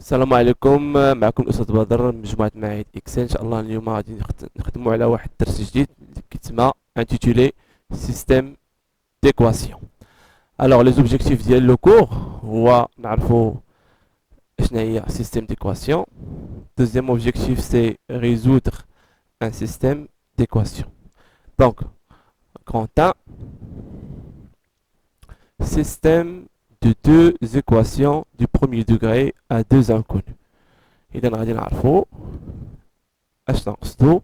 السلام عليكم. معكم الأستاذ بدر من مجموعة معاهد إكسل. إن شاء الله اليوم غادي نخدموا على واحد الدرس جديد اللي كيتسمى intitulé système d'équation. Alors les objectifs ديال لو كور هو نعرفوا شنو هي système d'équation. Deuxième objectif c'est résoudre un système d'équation. Donc grand 1, système de deux équations du premier degré à deux inconnus. إذا غادي نعرفوا اش نقصدو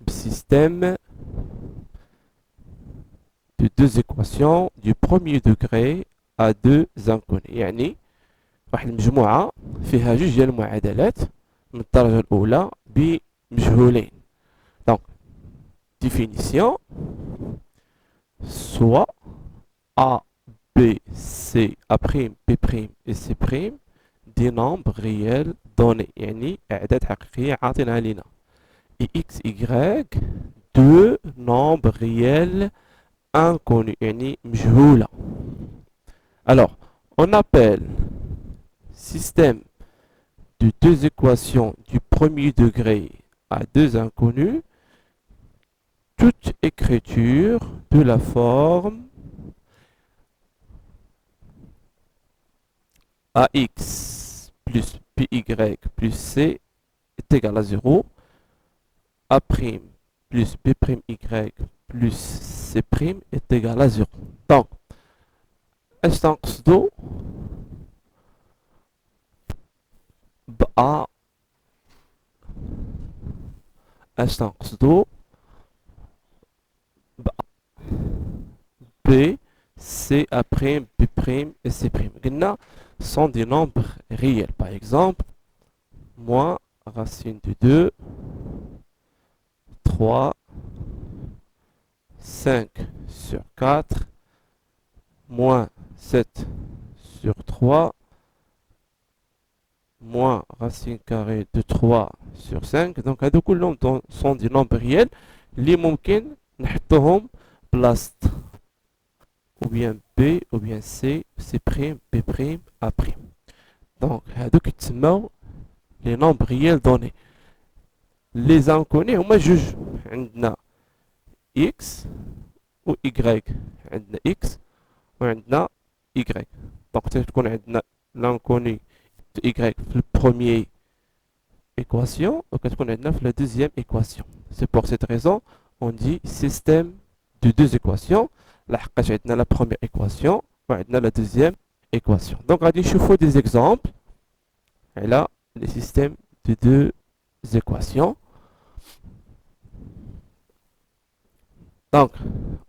بسيستème de deux équations du premier degré à deux inconnus. يعني واحد المجموعة فيها جوج ديال المعادلات من الدرجة الأولى بمجهولين. Donc définition soit A B, C, A', B' et C' des nombres réels donnés يعني أعداد حقيقية عاطينها لينا et X, Y deux nombres réels inconnus يعني مجهولة. Alors on appelle système de deux équations du premier degré à deux inconnus toute écriture de la forme AX plus BY plus C est égal à 0. A' plus B'Y plus C' est égal à 0. Donc, اش تنقصدو بA اش تنقصدو بA B C A', B' et C'. قلنا sont des nombres réels. Par exemple, moins racine de 2, 3, 5 sur 4, moins 7 sur 3, moins racine carrée de 3 sur 5. Donc, هادو كلهم sont des nombres réels اللي ممكن نحطوهم بلاصة ou bien B, ou bien C, C', B', A'. Donc, هادوك يتسموا les nombres réels donnés. Les inconnus هما جوج. عندنا X و Y. عندنا X و عندنا Y. Donc, تكون عندنا l'inconnu de Y في le premier équation و كتكون عندنا في la deuxième équation. C'est pour cette raison on dit système de deux équations. لحقاش عندنا la première équation و عندنا la deuxième équation. Donc غادي نشوفوا des exemples على les systèmes de deux équations. Donc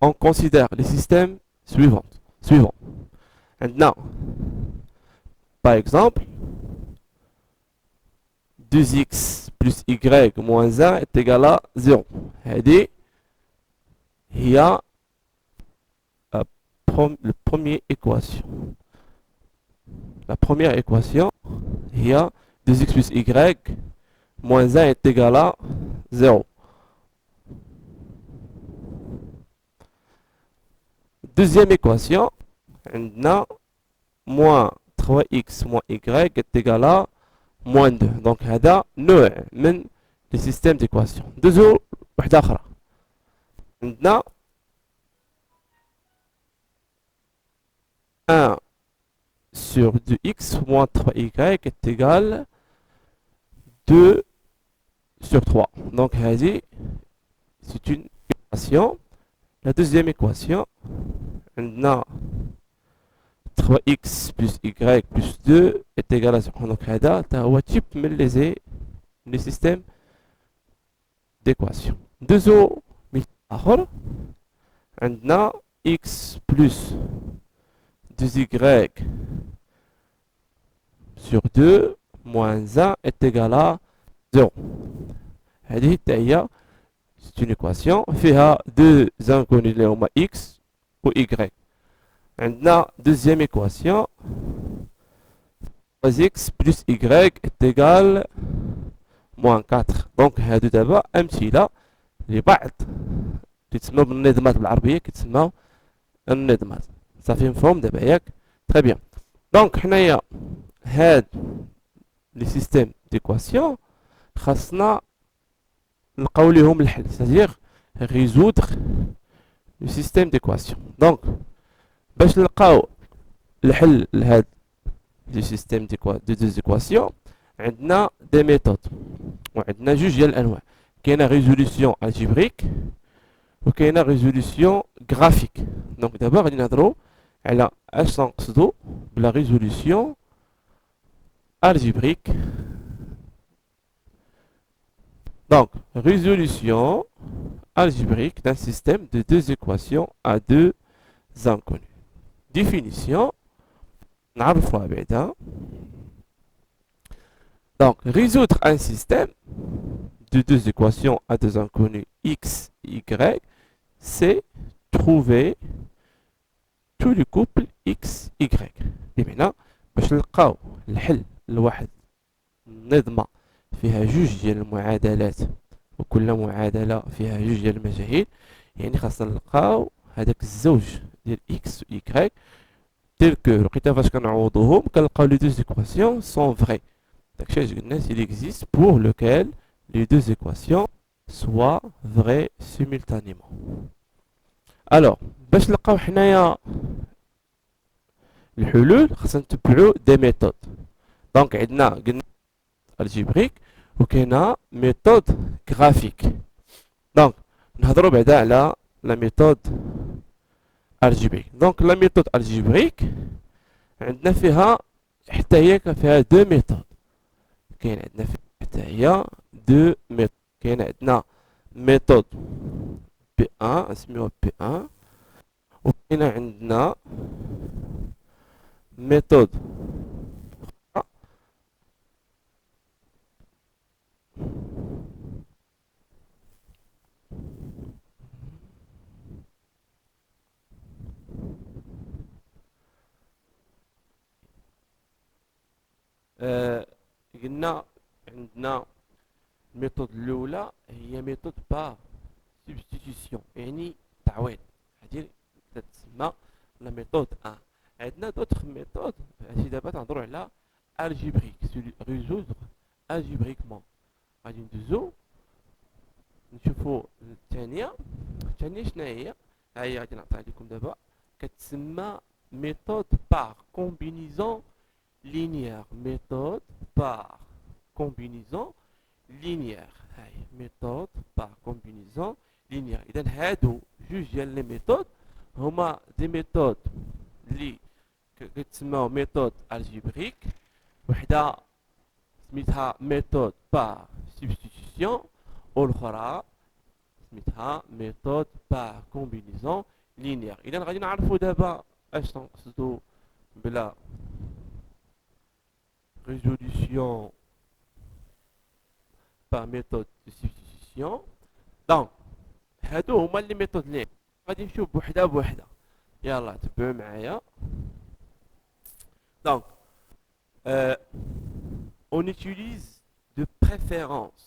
on considère les systèmes suivants. عندنا par exemple 2x plus y moins 1 est égal à 0. هذه هي la première équation. La première équation, il y a 2x plus y moins 1 est égal à 0. Deuxième équation, on a moins 3x moins y est égal à moins 2. Donc, هذا نوع من le système d'équation. Deuxième, واحدة أخرى. عندنا 1 sur 2x moins 3y est égal 2 sur 3. Donc, c'est une équation. La deuxième équation, on a 3x plus y plus 2 est égal à 0. Donc, c'est un type de les systèmes d'équation. Deuxième méthode, on a x plus 2y sur 2 moins 1 est égal à 0. C'est une équation فيها deux inconnus اللي هما x و y. عندنا deuxième équation 3x plus y est égal moins 4. Donc هادو دابا أمثلة لبعض كيتسموا بالنظمات بالعربية كيتسموا النظمات. صافي مفهوم دابا ياك؟ تري بيان. دونك حنايا هاد les systèmes d'équations خاصنا نلقاو ليهم الحل c'est-à-dire résoudre le système d'équations. Donc باش نلقاو الحل لهاد du système de deux équations عندنا des méthodes وعندنا جوج ديال الانواع. كاينه résolution algébrique وكاينه résolution graphique. دونك دابا غادي نهضروا على اش تنقصدوا بلا résolution algébrique. Donc, résolution algébrique d'un système de deux équations à deux inconnus. Définition. نعرفوها بعدا. Donc, résoudre un système de deux équations à deux inconnus x, y, c'est trouver tous les couples x, y. بمعنى باش نلقاو الحل لواحد نظمة فيها جوج ديال المعادلات وكل معادلة فيها جوج ديال المجاهيل، يعني خاصنا نلقاو هذاك الزوج ديال x و y تيل كو لقيتا فاش كنعوضوهم كنلقاو لي دوز ايكواسيون سون فري. داكشي اش قلنا il existe pour lequel les deux équations soient vraies simultanément. Alors باش نلقاو حنايا الحلول خاصنا نتبعو دي ميثود. دونك عندنا قلنا الجبريك وكاينه ميثود غرافيك. دونك نهضروا بعدا على لا ميثود الجبريك. دونك لا ميثود الجبريك عندنا فيها حتى هي فيها دو ميثود. كاين عندنا فيها حتى هي دو ميثود. كاين عندنا ميثود بي 1 نسميوها بي 1 وكاين عندنا ميثود قلنا عندنا الميثود الاولى هي ميثود با سبستيتيسيون يعني تعويض، هذه تتسمى لا ميثود 1. عندنا دوطخ ميثود هادي دابا تنهضروا على الجبريك ريزودر الجبريكمون. غادي ندوزو نشوفوا الثانيه. الثانيه شنو هي؟ ها هي غادي نعطيها لكم دابا. كتسمى ميثود بار كومبينيزون linéaire. Méthode par combinaison linéaire. هاي méthode par combinaison linéaire. إذا هادو جوج ديال لي ميثود هما دي ميثود اللي كتسماو ميثود الجبريك. وحده سميتها ميثود بار سبستيتيسيون والاخرى سميتها ميثود بار كومبينيزون لينيير. إذا غادي نعرفوا دابا اش تنقصدو بلا résolution par méthode de substitution. Donc هادو هما لي ميثود اللي غادي نمشيو بوحده بوحده. يلا تبعوا معايا. Donc on utilise de préférence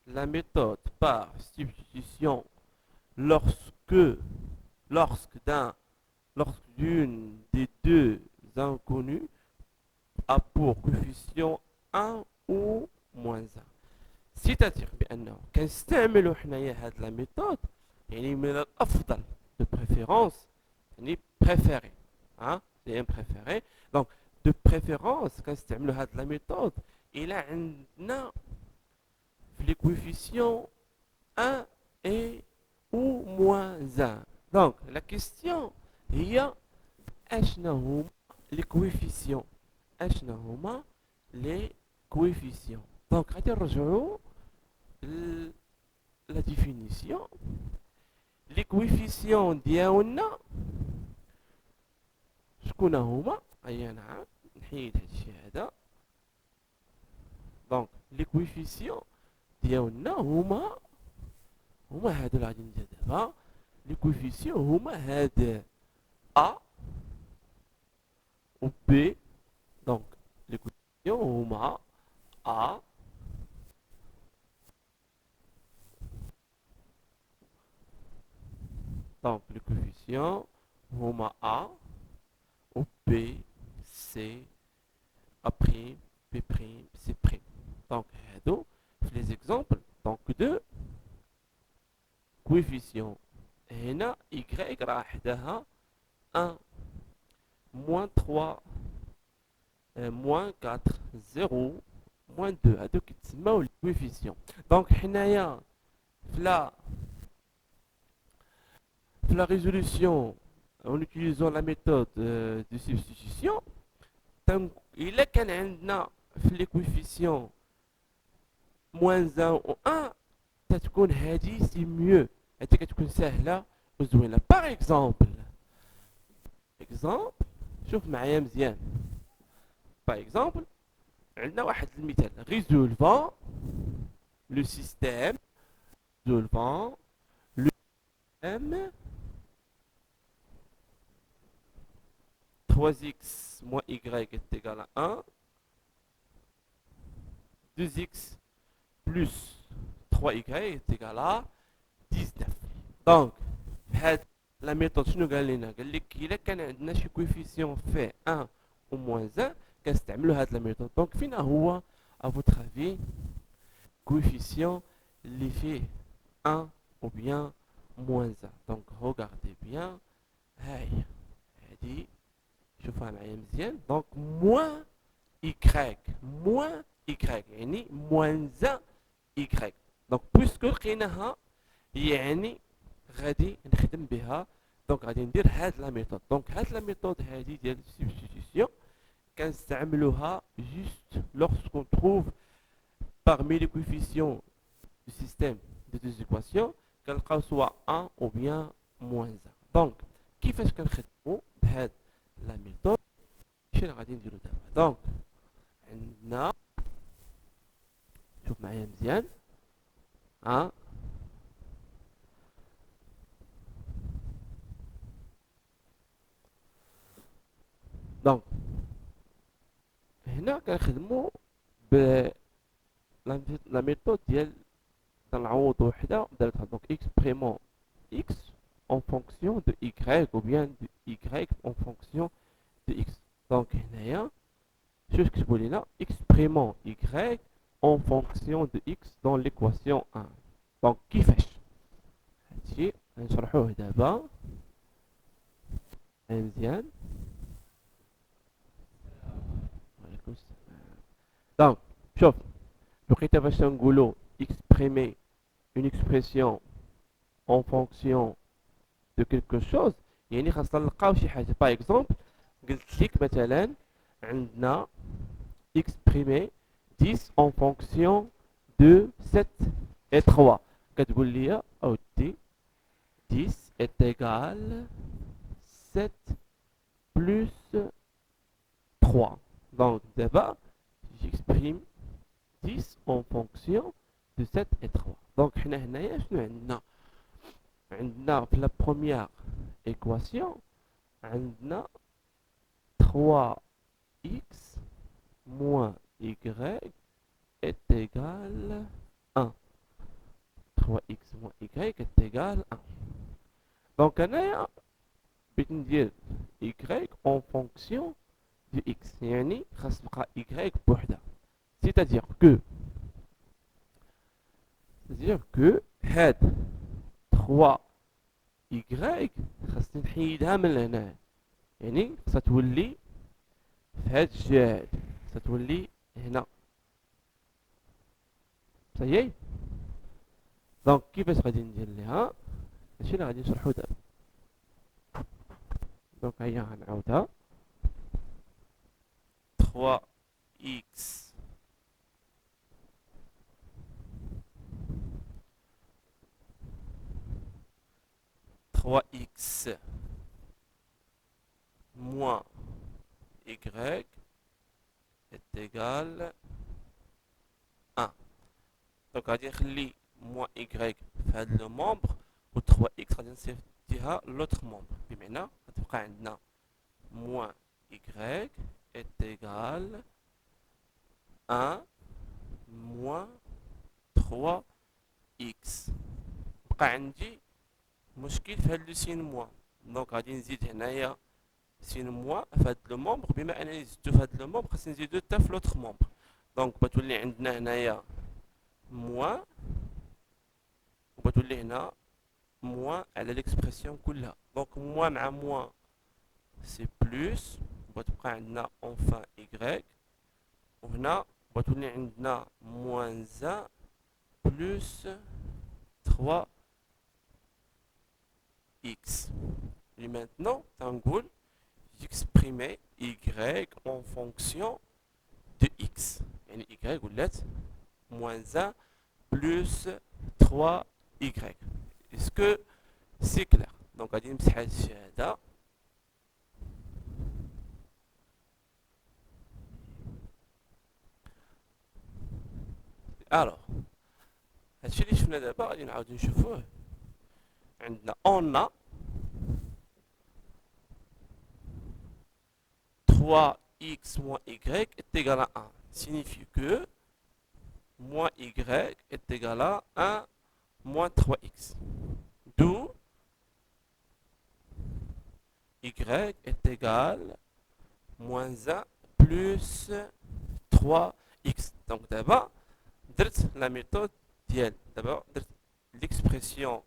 la méthode par substitution lorsque d'une des deux inconnus a pour coefficient 1 ou moins 1. C'est-à-dire بأنه كنستعملوا حنايا هاد لا ميثود يعني من الأفضل de préférence يعني préféré c'est un préféré. Donc de préférence كنستعملوا هاد لا ميثود إلا عندنا في les coefficients 1 et ou moins 1. Donc la question هي أشنا هما les coefficients. أشنا هما les coefficients. Donc غادي نرجعوا la définition. Les coefficients ديالنا شكون هما؟ هيا نعم نحيد هادشي هذا. دونك لي كويفيسيون ديالنا هما هادو اللي غادي ندير دابا. لي كويفيسيون هما هاد ا و بي. دونك لي كويفيسيون هما ا دونك لي كويفيسيون هما ا و بي سي ا بريم B prime, C prime. Donc, هادو في les exemples donc de coefficient. هنا Y راه حداها 1 moins 3 moins 4 0 moins 2 هادو كيتسماو les coefficients. Donc حنايا في la résolution en utilisant la méthode de substitution, il est qu'un les coefficients moins 1 ou 1, تكون هذه c'est mieux. هذه كتكون سهلة وزوينة. Par exemple, شوف معايا مزيان. Par exemple, عندنا واحد المثال résolvant le système résolvant le système 3x moins y est égal à 1, 2x plus 3y est égal à 19. Donc, la méthode شنو قال لنا؟ قال لك إلا كان عندنا شي coefficient fait 1 ou moins 1 كنستعملوا هاد la méthode. Donc, فين هو à votre avis coefficient اللي فيه 1 ou bien moins 1. Donc, regardez bien. هاي هادي شوفها معايا مزيان. Donc, moins y يعني moins 1 y. Donc, puisque لقيناها يعني غادي نخدم بها. دونك غادي ندير هاد لا ميثود. دونك هاد لا ميثود هادي ديال السبستيتيسيون كنستعملوها juste lorsqu'on trouve parmi les coefficients du système de deux équations كنلقاو soit 1 ou bien moins 1. دونك كيفاش كنخدمو بهاد لا ميثود؟ شنو غادي نديرو دابا؟ دونك عندنا شوف معايا مزيان دونك هنا كنخدمو ب لا ميثود ديال تنعوض وحده دارتها. دونك exprimons x en fonction de y ou bien de y en fonction de x. دونك هنايا شوف كتبوا لينا exprimons y en fonction de x dans l'équation 1. دونك كيفاش هادشي غنشرحوه دابا مزيان. Donc, شوف لقيت باش نقولوا exprimer une expression en fonction de quelque chose يعني خاصنا نلقاو شي حاجه. باغ اكزومبل قلت لك مثلا عندنا exprimer 10 en fonction de 7 et 3 كتقول لي اودي 10 est égal 7 plus 3. Donc d'abord j'exprime 10 en fonction de 7 et 3. Donc حنا هنايا شنو عندنا؟ عندنا في la première équation عندنا 3x moins y est égal 1. 3x moins y est égal 1. Donc هنايا بغيت ندير y en fonction de x يعني خاص تبقى y بوحدها. C'est-à-dire que هاد 3y خاصني نحيدها من هنا يعني خاصها تولي في هاد الجهة هادي خاصها تولي هنا صحيح. دونك كيفاش غادي ندير ليها هادشي اللي غادي نشرحو دابا. دونك هيا غنعاودها 3x moins y est égal 1. دونك غادي نخلي moins y في هاد لو مومبر و 3x غادي نصيفطيها لوتر مومبر بمعنى غتبقى عندنا moins y est égal 1 moins 3x. بقى عندي مشكل في هاد لو سين موان. دونك غادي نزيد هنايا سين موان في هاد لو مومبر. بما انني زدتو في هاد لو مومبر خاصني نزيدو حتى في لوتر مومبر. دونك بتولي عندنا هنايا موان وبتولي هنا موان على ليكسبرسيون كلها. دونك موان مع موان سي بلوس، وتبقى عندنا اونفان ايكغيك، وهنا بتولي عندنا موان ان بلوس 3 x. Et maintenant, تنقول j'exprimais y en fonction de x. يعني y ولات moins 1 plus 3y. Est-ce que c'est clair? Donc غادي نمسح هذا الشيء هذا. Alors هادشي اللي شفنا دابا غادي نعاودو نشوفوه. عندنا on a 3x moins y est égal à 1. Signifie que moins y est égal à 1 moins 3x. D'où y est égal moins 1 plus 3x. Donc d'abord, la méthode ديال d'abord l'expression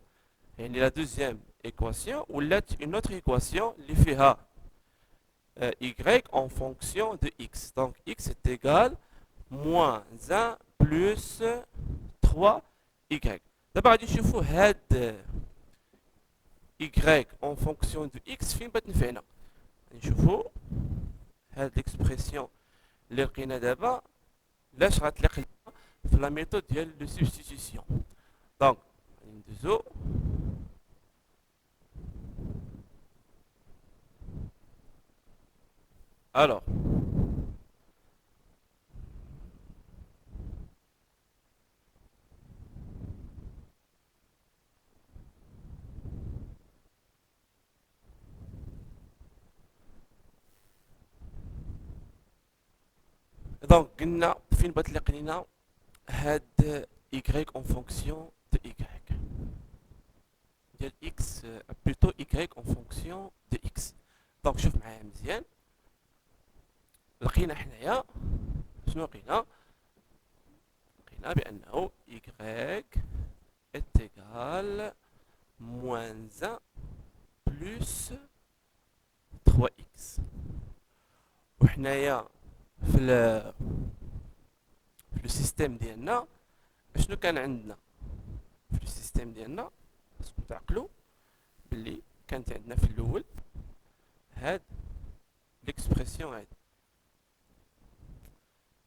et la deuxième équation ou une autre équation qui fait y en fonction de x. Donc x est égal moins 1 plus 3y. D'abord, نشوفوا هاد y en fonction de x فين بتنفعنا. نشوفوا هاد l'expression اللي لقينا دابا لاش غتلاقي في لا ميثود ديال لو سبستيتيسيون. دونك ندوزو alors دونك قلنا فين بتلاقي لينا هاد y en fonction de y ديال x plutôt y en fonction de x. دونك شوف معايا مزيان، لقينا حنايا شنو لقينا بانه y est égal moins 1 plus 3x. وحنايا في لو سيستيم ديالنا شنو كان عندنا في لو سيستيم ديالنا؟ خاصكم تعقلوا باللي كانت عندنا في الاول هاد ليكسبرسيون هادي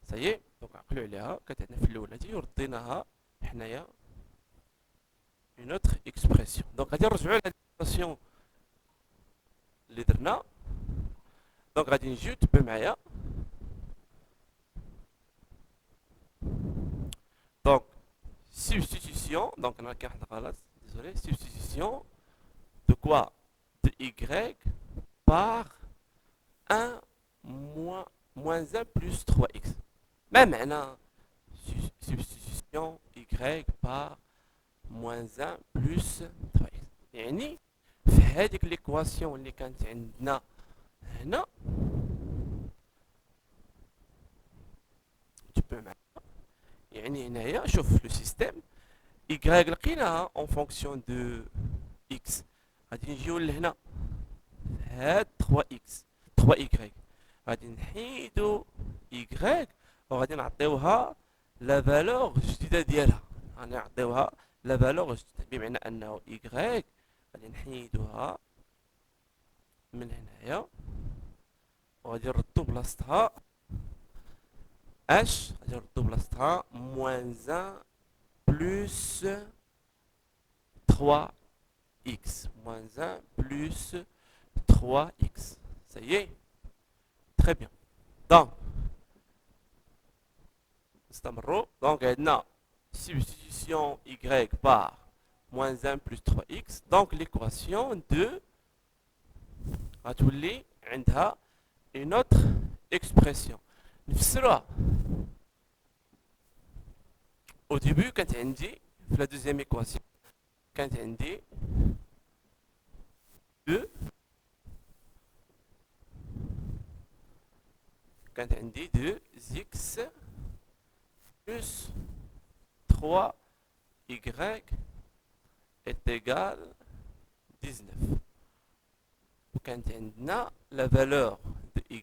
صايي. دونك عقلوا عليها، كانت عندنا في الاول هادي ورديناها حنايا اون اوتر اكسبرسيون. دونك غادي نرجعوا للإكسبرسيون اللي درنا. دونك غادي نجيو تبعوا معايا. Donc, substitution, donc on a carte désolé, substitution de quoi? De y par 1 moins 1 plus 3x. Même maintenant, substitution y par moins 1 plus 3x. يعني في هذيك l'équation اللي كانت عندنا هنا تبعوا معايا. يعني هنايا شوف لو سيستيم y لقيناها اون فونكسيون دو x. غادي نجيو لهنا هاد 3x 3y غادي نحيدو y وغادي نعطيوها لا فالور جديده ديالها. غادي نعطيوها لا فالور جديده بمعنى انه y غادي نحيدوها من هنايا وغادي نردو بلاصتها h, غادي نردو بلاصتها moins 1 plus 3x. Moins 1 plus 3x. Ça y est? Très bien. Donc, نستمروا. Donc, عندنا substitution y par moins 1 plus 3x. Donc, l'équation de غتولي عندها une autre expression. نفسروها. Au début, quand on dit, la deuxième équation, quand on dit 2, quand on dit 2x plus 3y est égal 19. وكانت عندنا la valeur de y,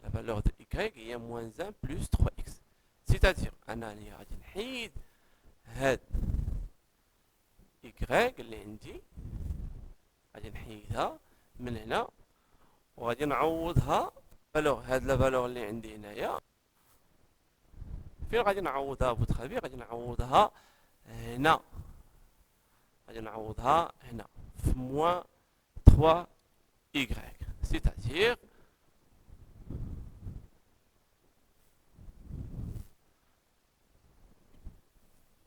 la valeur de y هي moins 1 plus 3x. C'est-à-dire أنا غادي نحيد هاد y اللي عندي، غادي نحيدها من هنا وغادي نعوضها فالور. هاد لا فالور اللي عندي هنايا فين غادي نعوضها بوتخ افي؟ غادي نعوضها هنا، غادي نعوضها هنا في موان 3 y. c'est-à-dire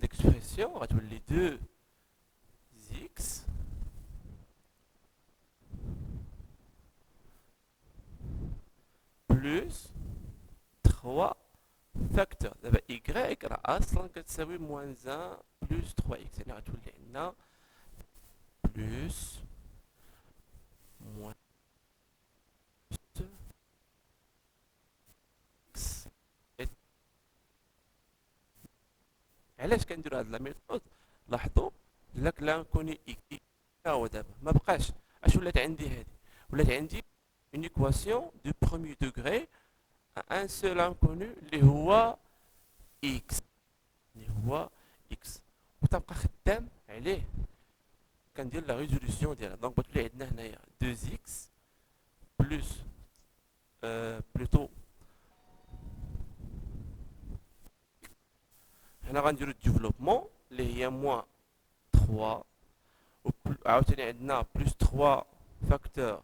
l'expression غتولي 2x plus 3 facteur. دابا y راه اصلا كتساوي موان 1 بلس 3x، يعني غتولي عندنا بلس موان x. علاش كنديرو هاد لا ميثود؟ لاحظوا لك لا كوني x هو دابا ما بقاش اش ولات عندي هادي، ولات عندي une équation du premier degré à un seul inconnu اللي هو x، اللي هو x، وتبقى خدام عليه كندير لا ريزوليسيون ديالها. دونك غتولي عندنا هنايا 2x بلس بلوتو هنا غنديرو الديفلوبمون اللي هي موان 3 عاوتاني عندنا بلس 3 فاكتور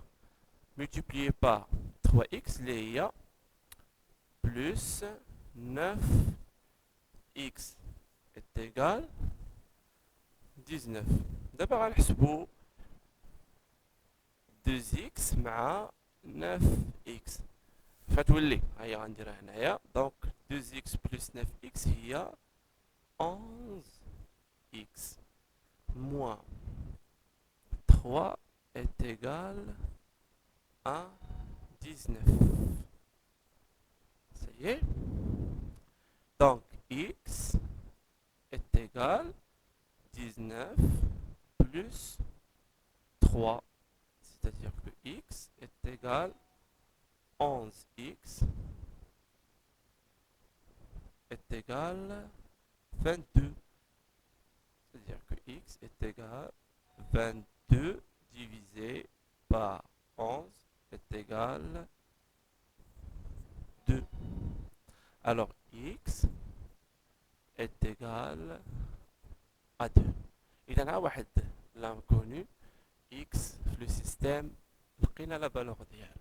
multiplié par 3x اللي هي plus 9x est égal 19. دابا غنحسبو 2x مع 9x فتولي هيا غنديرها هنايا. دونك 2x plus 9x هي 11x moins 3 est égal à 19. Ça y est. Donc x est égal 19 plus 3. C'est-à-dire que x est égal 11x est égal 22. C'est-à-dire que x est égal 22 divisé par 11 est égal 2. Alors x est égal à 2. إذا ها واحد l'inconnu x في لو سيستيم لقينا لا فالور ديالو.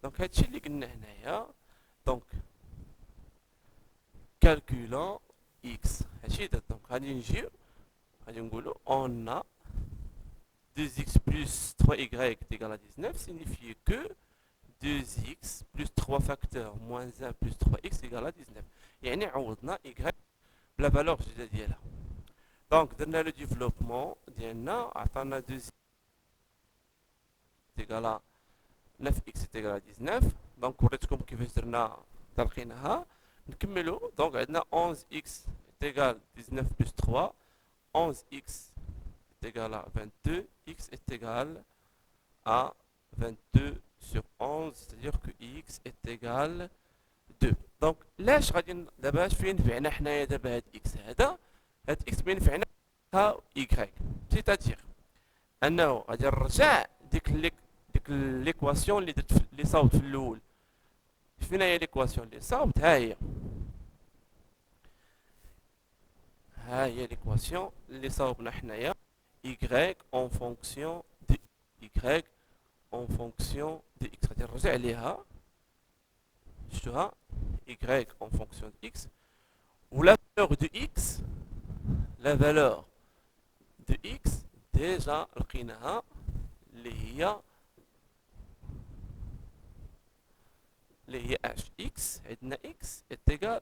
دونك هادشي اللي قلنا هنايا. دونك calculant x هادشي دونك غادي نجيو غادي نقولو on a 2x plus 3y est égal à 19 signifie que 2x plus 3 facteurs moins 1 plus 3x égale à 19. يعني عوضنا y بلا فالور جديدة ديالها. دونك درنا لو ديفلوبمون ديالنا عطانا 2x égale à 9x est égal à 19. دونك وريتكم كيفاش درنا لقيناها. نكملو. دونك عندنا 11x est égal à 19 plus 3. 11x est égal à 22, x est égal à 22 sur 11, c'est-à-dire que x est égal 2. Donc لاش غادي دابا اش فين نفعنا حنايا دابا هاد x هذا؟ هاد x بينفعنا ها y. سيتاتير انه غادي نرجع ديك ليكواسيون اللي درت اللي صاوبت في الاول. فين هي ليكواسيون اللي صاوبت؟ ها هي ليكواسيون اللي صاوبنا حنايا y en fonction de y en fonction de x. غادي نرجع ليها شفتوها y en fonction de x و la valeur de x la valeur de x déjà لقيناها اللي هي h. x عندنا x est égal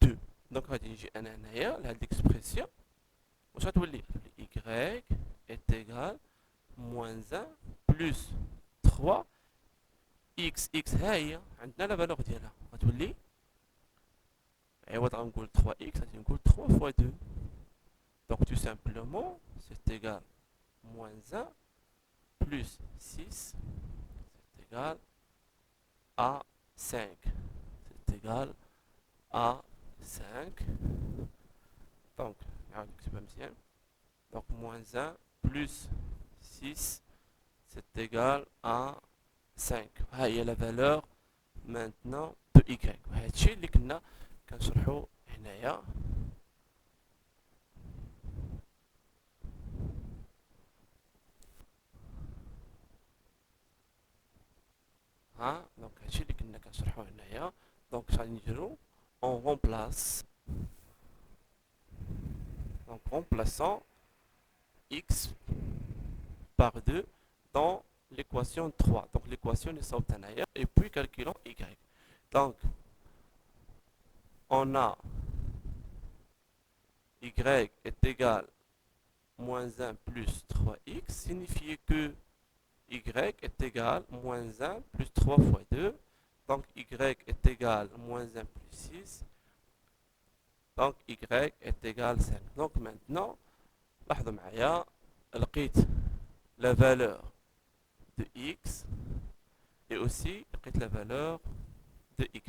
2. دونك غادي نجي انا هنايا لهاد ليكسبرسيون واش غتولي؟ y est égal moins 1 plus 3 x ها هي عندنا لا فالور ديالها غتولي Et on va dire 3x, c'est 3 fois 2. Donc tout simplement, c'est égal à moins 1 plus 6, c'est égal à 5. C'est égal à 5. Donc, c'est pas bien. Donc moins 1 plus 6, c'est égal à 5. هي la valeur maintenant de y. وهذا الشيء اللي كنا كنشرحو هنايا. دونك هادشي اللي كنا كنشرحو هنايا. دونك غادي نديرو on remplace. Donc remplaçant x par 2 dans l'équation 3. Donc l'équation est obtenue. Et puis calculons y. Donc on a y est égal à moins 1 plus 3x, signifie que y est égal à moins 1 plus 3 fois 2. Donc y est égal à moins 1 plus 6. Donc y est égal à 5. Donc maintenant, لاحظوا معايا لقيت la valeur de x et aussi لقيت la valeur de y.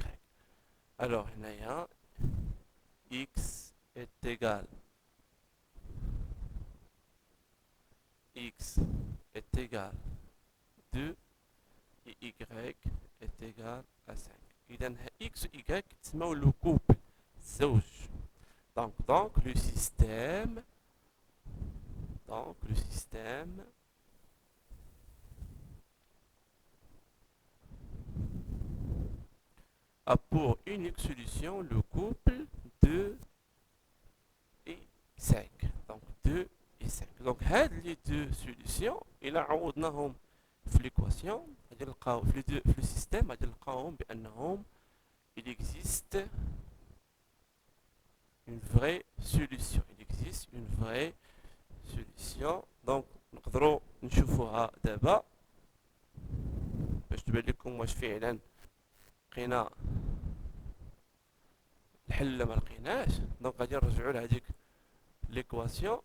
Alors هنايا x est égal à 2 et y est égal à 5. إذا x و y تسموا le couple زوج. Donc le système a pour unique solution le couple 2 et 5. Donc 2 et 5. Donc les deux solutions, il a عوضناهم في l'équation, في le système, il existe une vraie solution. Il existe une vraie solution. Donc نقدروا نشوفوها دابا باش تبان لكم واش فعلا لقينا الحل ولا ما لقيناش. دونك غادي نرجعوا لهذيك ليكواسيون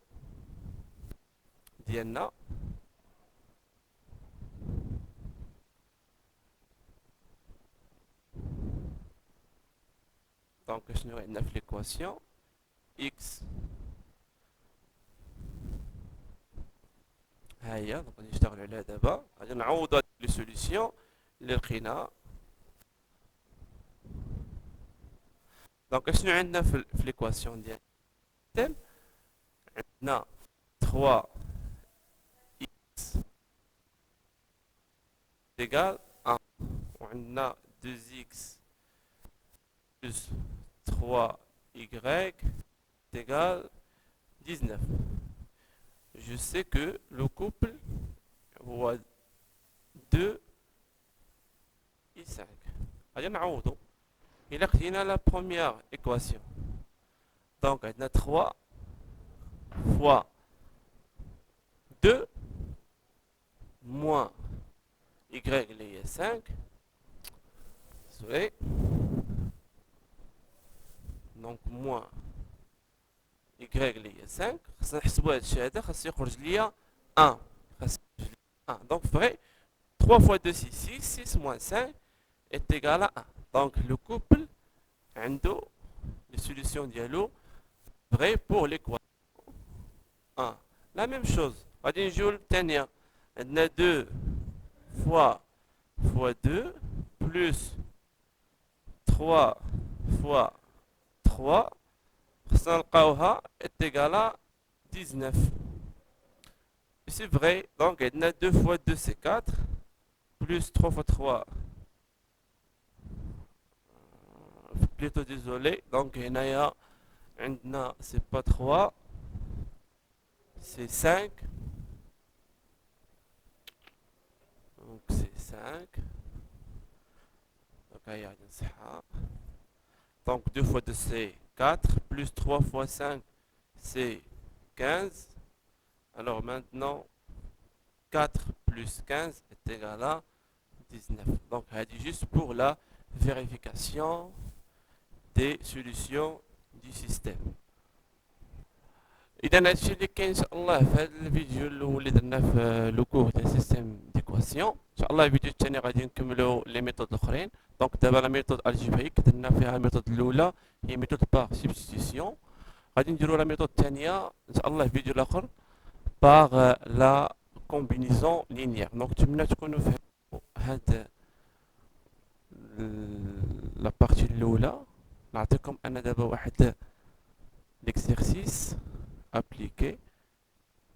ديالنا. دونك شنو عندنا في ليكواسيون x ها هي. دونك غادي نشتغلوا عليها دابا. غادي نعوضوا لي سوليسيون اللي لقينا. دونك شنو عندنا في ليكواسيون ديال السيستم؟ عندنا 3 x égale 1 وعندنا 2x plus 3y égale 19. Je sais que le couple هو 2 et 5. غادي نعوضو. إلا خدينا la première équation. Donc عندنا 3 fois 2 moins y اللي هي 5. Désolé. Donc moins y اللي هي 5. خاصنا نحسبوا هاد الشيء هذا. خاص يخرج ليا 1. خاص يخرج ليا 1. Donc vrai 3 fois 2 c'est 6. 6 moins 5 est égal à 1. Donc le couple عنده les solutions ديالو vrai pour l'équation 1. La même chose. غادي نجيو للثانية. عندنا 2 fois 2 plus 3 fois 3 خصنا نلقاوها est égal à 19. C'est vrai. Donc عندنا 2 fois 2 c'est 4 plus 3 fois 3 plutôt désolé. Donc هنايا عندنا c'est pas 3 c'est 5. Donc c'est 5. Donc هيا غادي نصحها. Donc 2 fois 2 c'est 4 plus 3 fois 5 c'est 15. Alors maintenant 4 plus 15 est égal à 19. Donc c'est juste pour la vérification des solutions du système. إذا هادشي اللي كاين إن شاء الله في هذا الفيديو اللي درنا في لو كور ديال سيستيم ديكواسيون. إن شاء الله الفيديو الثاني غادي نكملو لي ميثود الأخرين. دونك دابا لا ميثود الجبريك درنا فيها الميثود الأولى هي ميثود باغ سبستيسيون. غادي نديرو لا ميثود الثانية إن شاء الله في الفيديو الآخر باغ لا كومبينيزون لينيير. دونك نتمنى تكونوا فهمتوا هاد لا بارتي الأولى. نعطيكم أنا دابا واحد ليكسيرسيس ابليكي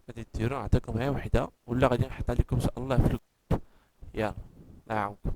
غادي ديرو، نعطيكم غير وحده ولا غادي نحطها لكم ان شاء الله في الجروب. يلا نعاونكم.